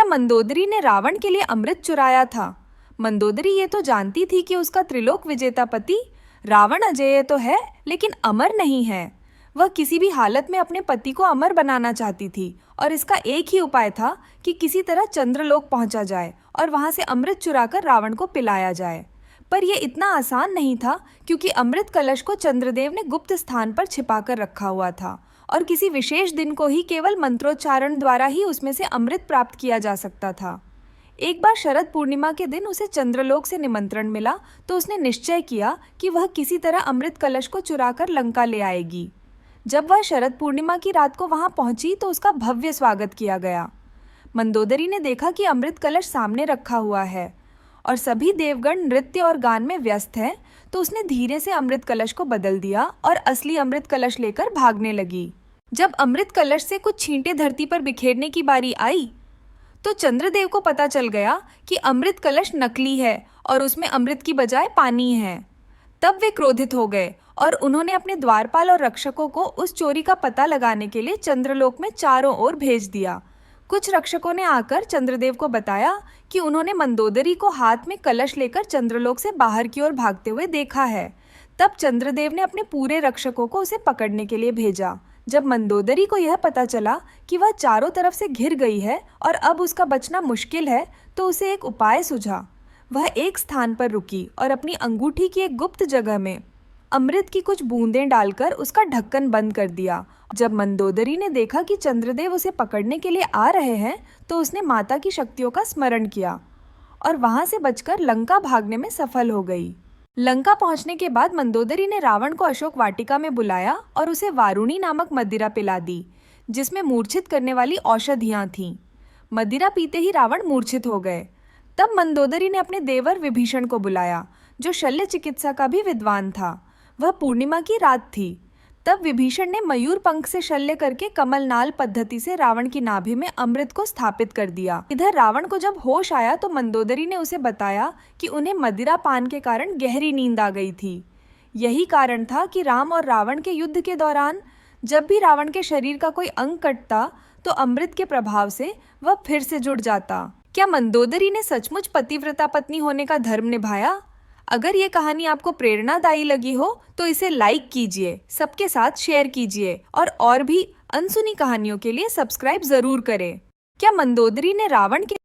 मंदोदरी ने रावण के लिए अमृत चुराया था? मंदोदरी ये तो जानती थी कि उसका त्रिलोक विजेता पति रावण अजेय तो है, लेकिन अमर नहीं है। वह किसी भी हालत में अपने पति को अमर बनाना चाहती थी और इसका एक ही उपाय था कि किसी तरह चंद्रलोक पहुंचा जाए और वहां से अमृत चुराकर रावण को पिलाया जाए। पर यह इतना आसान नहीं था, क्योंकि अमृत कलश को चंद्रदेव ने गुप्त स्थान पर छिपाकर रखा हुआ था और किसी विशेष दिन को ही केवल मंत्रोच्चारण द्वारा ही उसमें से अमृत प्राप्त किया जा सकता था। एक बार शरद पूर्णिमा के दिन उसे चंद्रलोक से निमंत्रण मिला, तो उसने निश्चय किया कि वह किसी तरह अमृत कलश को चुराकर लंका ले आएगी। जब वह शरद पूर्णिमा की रात को वहां पहुंची तो उसका भव्य स्वागत किया गया। मंदोदरी ने देखा कि अमृत कलश सामने रखा हुआ है और सभी देवगण नृत्य और गान में व्यस्त हैं, तो उसने धीरे से अमृत कलश को बदल दिया और असली अमृत कलश लेकर भागने लगी। जब अमृत कलश से कुछ छींटे धरती पर बिखेरने की बारी आई तो चंद्रदेव को पता चल गया कि अमृत कलश नकली है और उसमें अमृत की बजाय पानी है। तब वे क्रोधित हो गए और उन्होंने अपने द्वारपाल और रक्षकों को उस चोरी का पता लगाने के लिए चंद्रलोक में चारों ओर भेज दिया। कुछ रक्षकों ने आकर चंद्रदेव को बताया कि उन्होंने मंदोदरी को हाथ में कलश लेकर चंद्रलोक से बाहर की ओर भागते हुए देखा है। तब चंद्रदेव ने अपने पूरे रक्षकों को उसे पकड़ने के लिए भेजा। जब मंदोदरी को यह पता चला कि वह चारों तरफ से घिर गई है और अब उसका बचना मुश्किल है, तो उसे एक उपाय सूझा। वह एक स्थान पर रुकी और अपनी अंगूठी की एक गुप्त जगह में अमृत की कुछ बूंदें डालकर उसका ढक्कन बंद कर दिया। जब मंदोदरी ने देखा कि चंद्रदेव उसे पकड़ने के लिए आ रहे हैं, तो उसने माता की शक्तियों का स्मरण किया और वहां से बचकर लंका भागने में सफल हो गई। लंका पहुंचने के बाद मंदोदरी ने रावण को अशोक वाटिका में बुलाया और उसे वारुणी नामक मदिरा पिला दी, जिसमें मूर्छित करने वाली औषधियां थीं। मदिरा पीते ही रावण मूर्छित हो गए। तब मंदोदरी ने अपने देवर विभीषण को बुलाया, जो शल्य चिकित्सा का भी विद्वान था। वह पूर्णिमा की रात थी। तब विभीषण ने मयूर पंख से शल्य करके कमलनाल पद्धति से रावण की नाभि में अमृत को स्थापित कर दिया। इधर रावण को जब होश आया तो मंदोदरी ने उसे बताया कि उन्हें मदिरा पान के कारण गहरी नींद आ गई थी। यही कारण था कि राम और रावण के युद्ध के दौरान जब भी रावण के शरीर का कोई अंग कटता तो अमृत के प्रभाव से वह फिर से जुड़ जाता। क्या मंदोदरी ने सचमुच पतिव्रता पत्नी होने का धर्म निभाया? अगर ये कहानी आपको प्रेरणादायी लगी हो तो इसे लाइक कीजिए, सबके साथ शेयर कीजिए और भी अनसुनी कहानियों के लिए सब्सक्राइब जरूर करें। क्या मंदोदरी ने रावण के